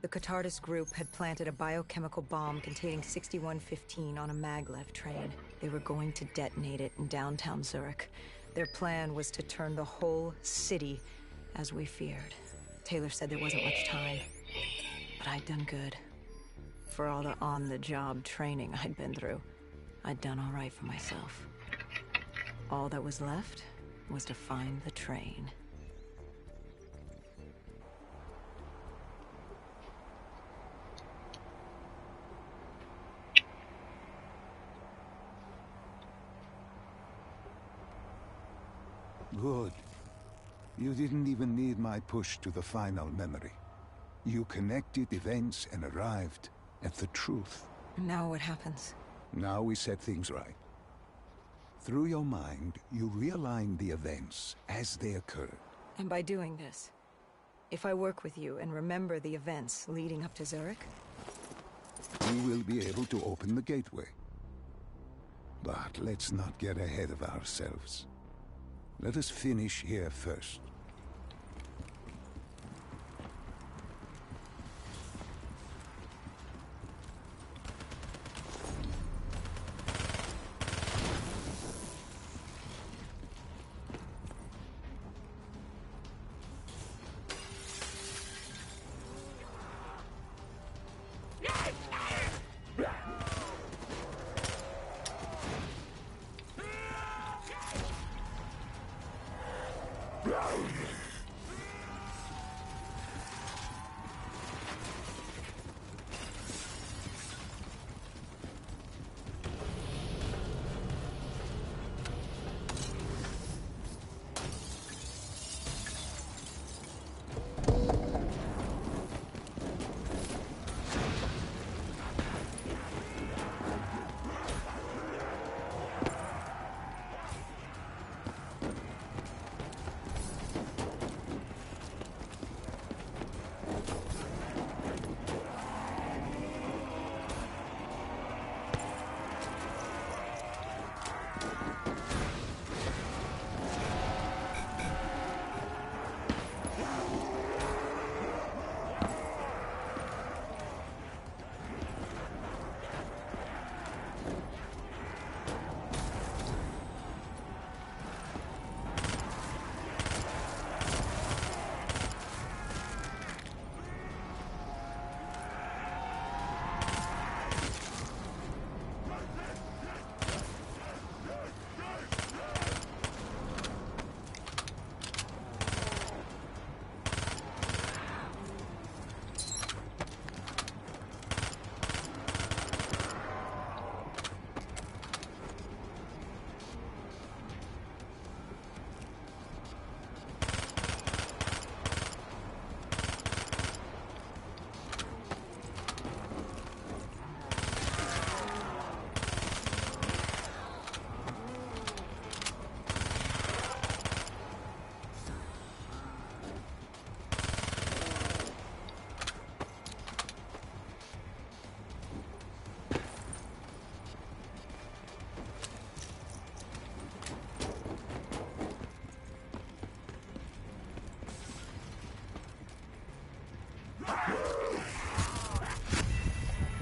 Catardus group had planted a biochemical bomb containing 6115 on a maglev train. They were going to detonate it in downtown Zurich. Their plan was to turn the whole city, as we feared. Taylor said there wasn't much time, but I'd done good. For all the on-the-job training I'd been through, I'd done all right for myself. All that was left was to find the train. Good. You didn't even need my push to the final memory. You connected events and arrived at the truth. Now what happens? Now we set things right. Through your mind, you realign the events as they occurred. And by doing this, if I work with you and remember the events leading up to Zurich, you will be able to open the gateway. But let's not get ahead of ourselves. Let us finish here first.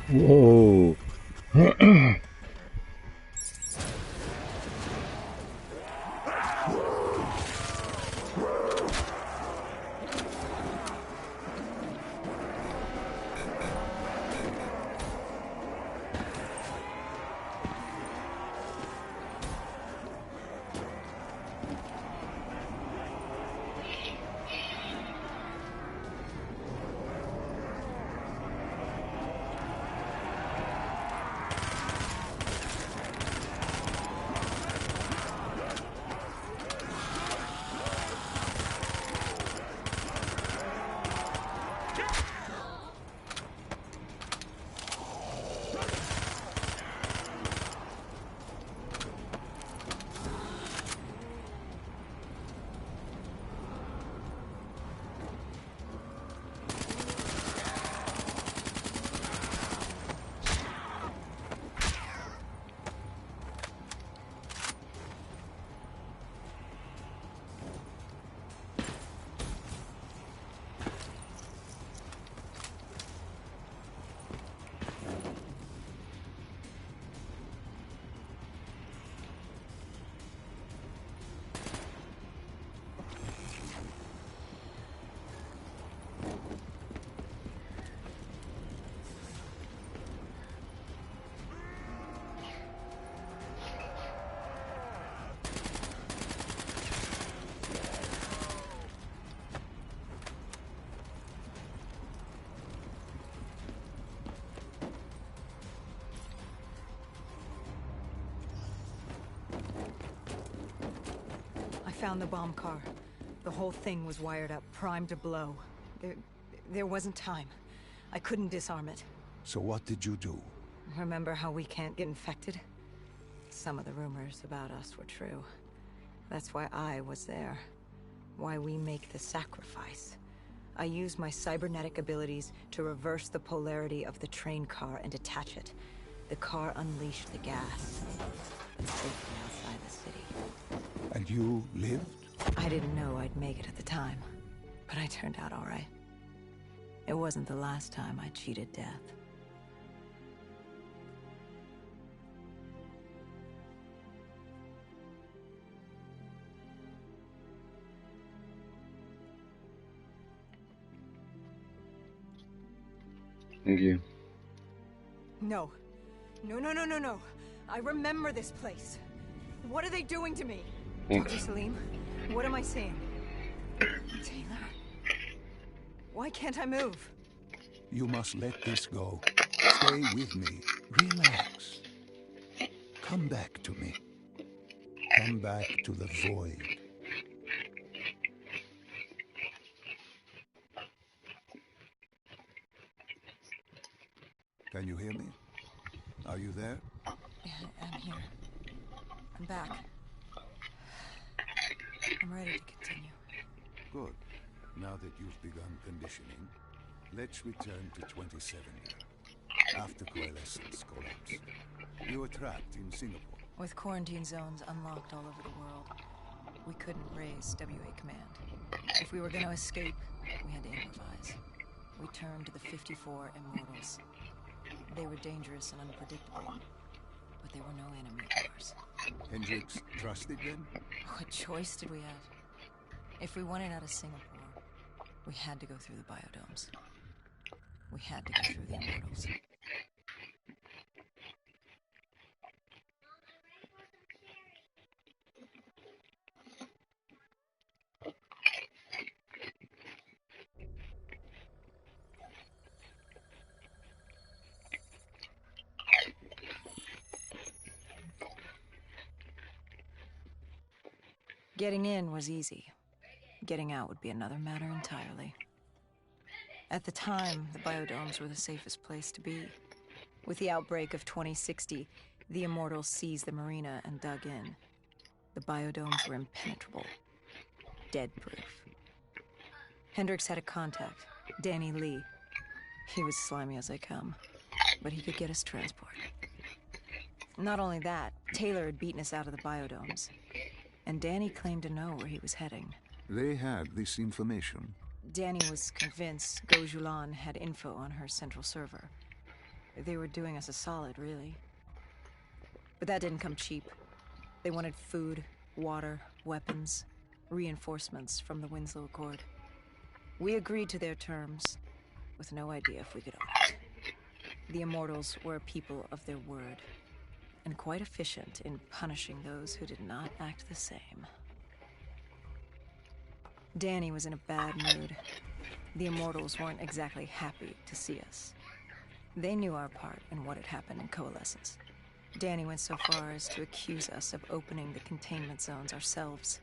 Whoa. found the bomb car. The whole thing was wired up, primed to blow. There wasn't time. I couldn't disarm it. So what did you do? Remember how we can't get infected? Some of the rumors about us were true. That's why I was there. Why we make the sacrifice. I used my cybernetic abilities to reverse the polarity of the train car and detach it. The car unleashed the gas. It's safely outside the city. And you lived? I didn't know I'd make it at the time, but I turned out all right. It wasn't the last time I cheated death. Thank you. No. No. I remember this place. What are they doing to me? Thanks. Dr. Salim, what am I seeing? Taylor? Why can't I move? You must let this go. Stay with me. Relax. Come back to me. Come back to the void. Can you hear me? Are you there? Yeah, I'm here. I'm back. I'm ready to continue. Good. Now that you've begun conditioning, let's return to 27 year. After Coalescence collapsed, you were trapped in Singapore. With quarantine zones unlocked all over the world, we couldn't raise WA command. If we were going to escape, we had to improvise. We turned to the 54 Immortals. They were dangerous and unpredictable, but they were no enemy of ours. Hendricks trusted them? What choice did we have? If we wanted out of Singapore, we had to go through the biodomes. We had to go through the Immortals. Getting in was easy. Getting out would be another matter entirely. At the time, the biodomes were the safest place to be. With the outbreak of 2060, the Immortals seized the marina and dug in. The biodomes were impenetrable. Dead-proof. Hendricks had a contact, Danny Lee. He was slimy as they come, but he could get us transport. Not only that, Taylor had beaten us out of the biodomes. And Danny claimed to know where he was heading. They had this information. Danny was convinced Gojulan had info on her central server. They were doing us a solid, really. But that didn't come cheap. They wanted food, water, weapons, reinforcements from the Winslow Accord. We agreed to their terms, with no idea if we could honor it. The Immortals were a people of their word, and quite efficient in punishing those who did not act the same. Danny was in a bad mood. The Immortals weren't exactly happy to see us. They knew our part in what had happened in Coalescence. Danny went so far as to accuse us of opening the containment zones ourselves.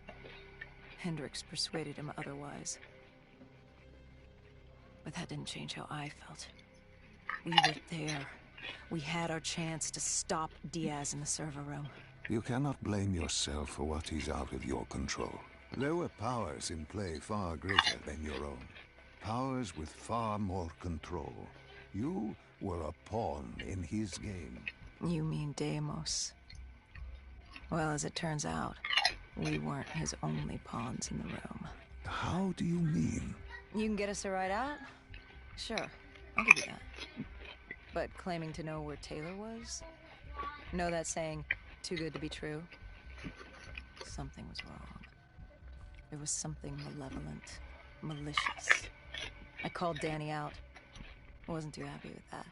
Hendricks persuaded him otherwise. But that didn't change how I felt. We were there. We had our chance to stop Diaz in the server room. You cannot blame yourself for what is out of your control. There were powers in play far greater than your own. Powers with far more control. You were a pawn in his game. You mean Deimos? Well, as it turns out, we weren't his only pawns in the room. How do you mean? You can get us a ride out? Sure, I'll give you that. But claiming to know where Taylor was? Know that saying, too good to be true? Something was wrong. There was something malevolent, malicious. I called Danny out. I wasn't too happy with that.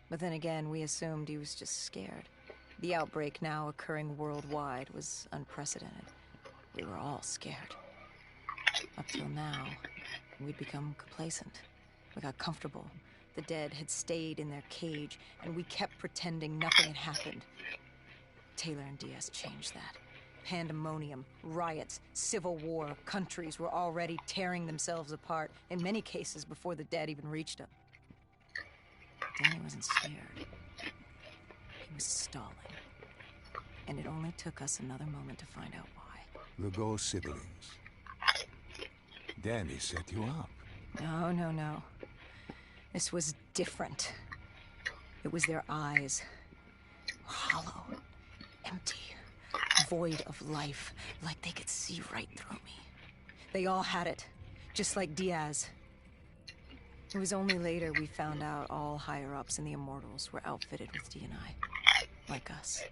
But then again, we assumed he was just scared. The outbreak now occurring worldwide was unprecedented. We were all scared. Up till now, we'd become complacent. We got comfortable. The dead had stayed in their cage, and we kept pretending nothing had happened. Taylor and Diaz changed that. Pandemonium, riots, civil war, countries were already tearing themselves apart, in many cases before the dead even reached him. Danny wasn't scared. He was stalling. And it only took us another moment to find out why. The Ghost siblings. Danny set you up. No, no, no. This was different. It was their eyes. Hollow. Empty. Void of life. Like they could see right through me. They all had it. Just like Diaz. It was only later we found out all higher-ups in the Immortals were outfitted with D&I. Like us.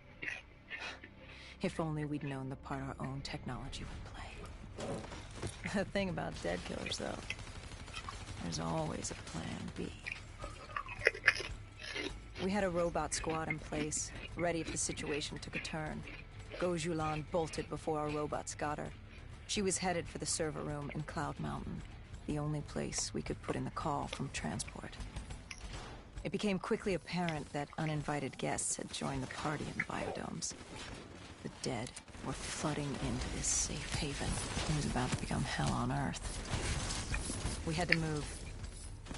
If only we'd known the part our own technology would play. The thing about dead killers, though, there's always a plan B. We had a robot squad in place, ready if the situation took a turn. Gojulan bolted before our robots got her. She was headed for the server room in Cloud Mountain, the only place we could put in the call from transport. It became quickly apparent that uninvited guests had joined the party in biodomes. The dead were flooding into this safe haven. It was about to become hell on Earth. We had to move.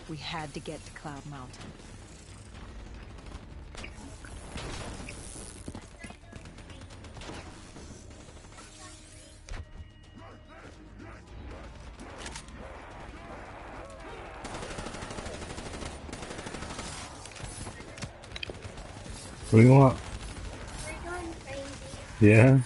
We had to get to Cloud Mountain. What do you want? We're going crazy. Yeah?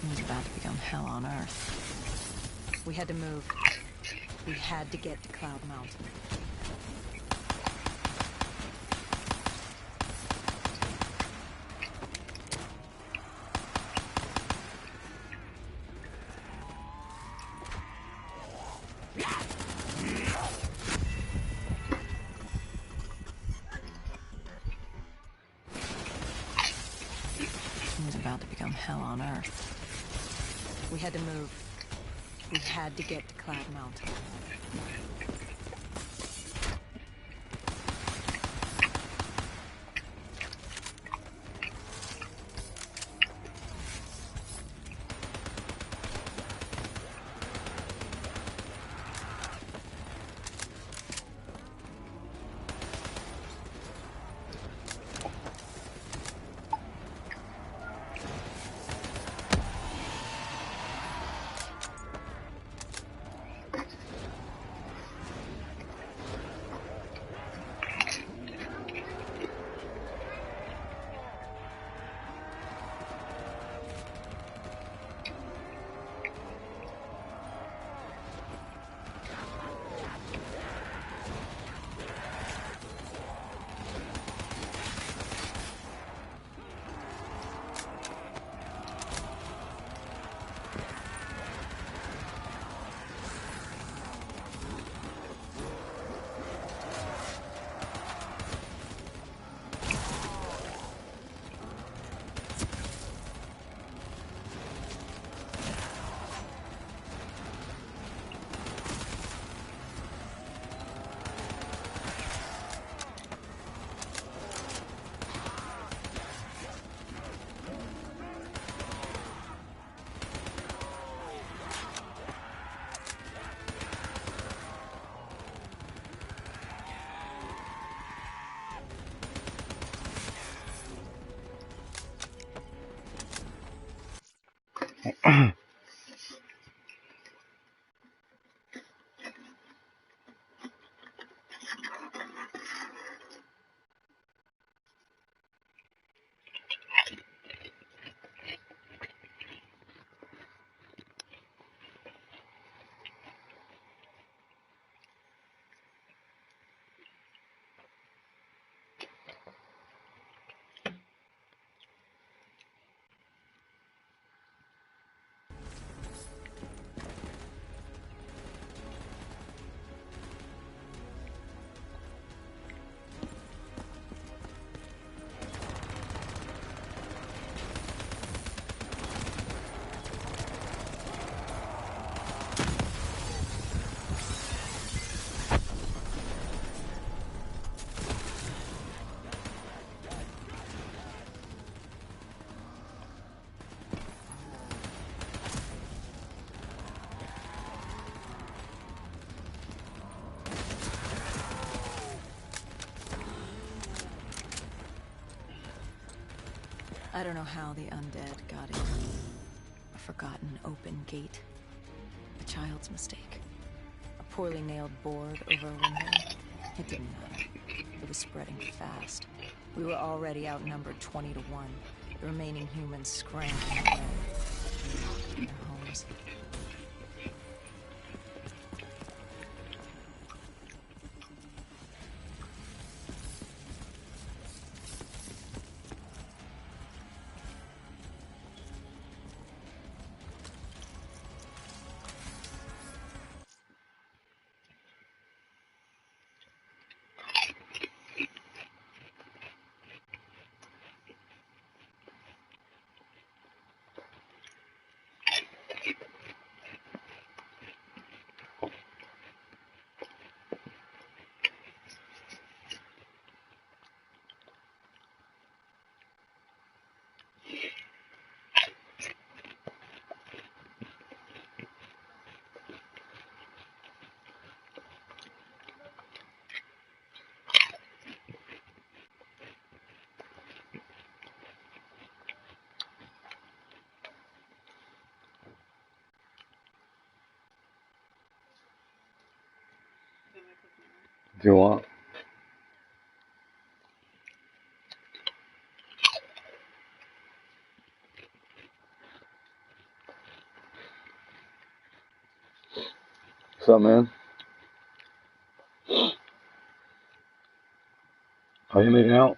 It was about to become hell on Earth. We had to move. We had to get to Cloud Mountain. It was about to become hell on Earth. We had to move. We had to get to Cloud Mountain. I don't know how the undead got in. A forgotten open gate. A child's mistake. A poorly nailed board over a window. It didn't matter. It was spreading fast. We were already outnumbered 20 to 1. The remaining humans scrambling away from their homes. Do you want? What's up, man? Are you making out?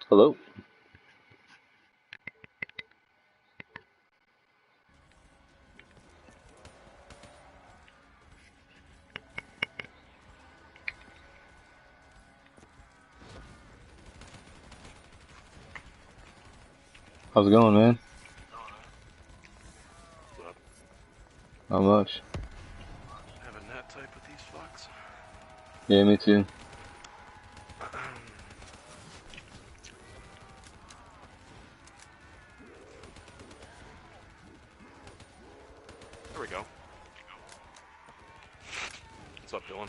Hello? How's it going, man? What's up? Not much. Having that type with these fucks? Yeah, me too. There we go. What's up, Dylan?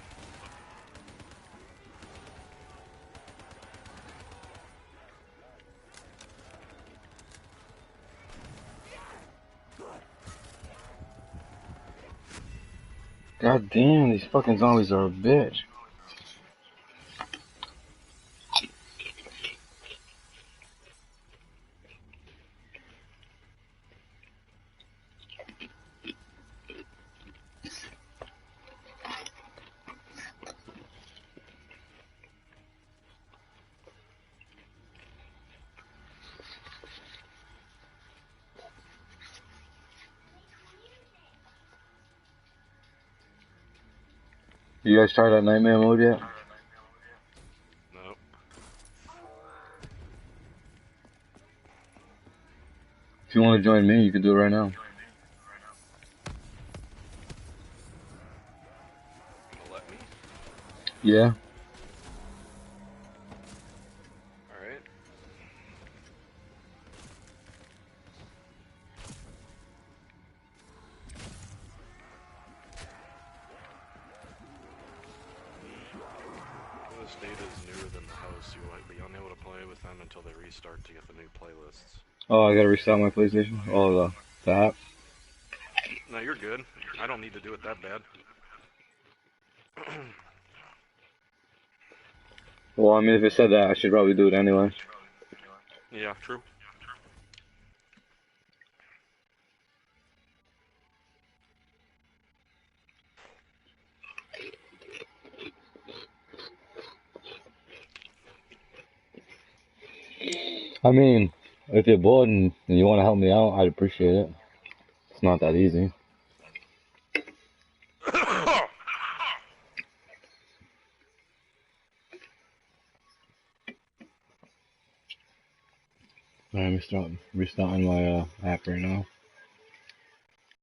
God damn, these fucking zombies are a bitch. You guys tried that nightmare mode yet? Nope. If you want to join me, you can do it right now. Gonna let me? Yeah? Alright. If this data is newer than the house, you might be unable to play with them until they restart to get the new playlists. Oh, I gotta restart my PlayStation? Oh, the app? No, you're good. I don't need to do it that bad. Well, I mean, if it said that, I should probably do it anyway. Yeah, true. I mean, if you're bored and you want to help me out, I'd appreciate it. It's not that easy. Alright, restarting my app right now.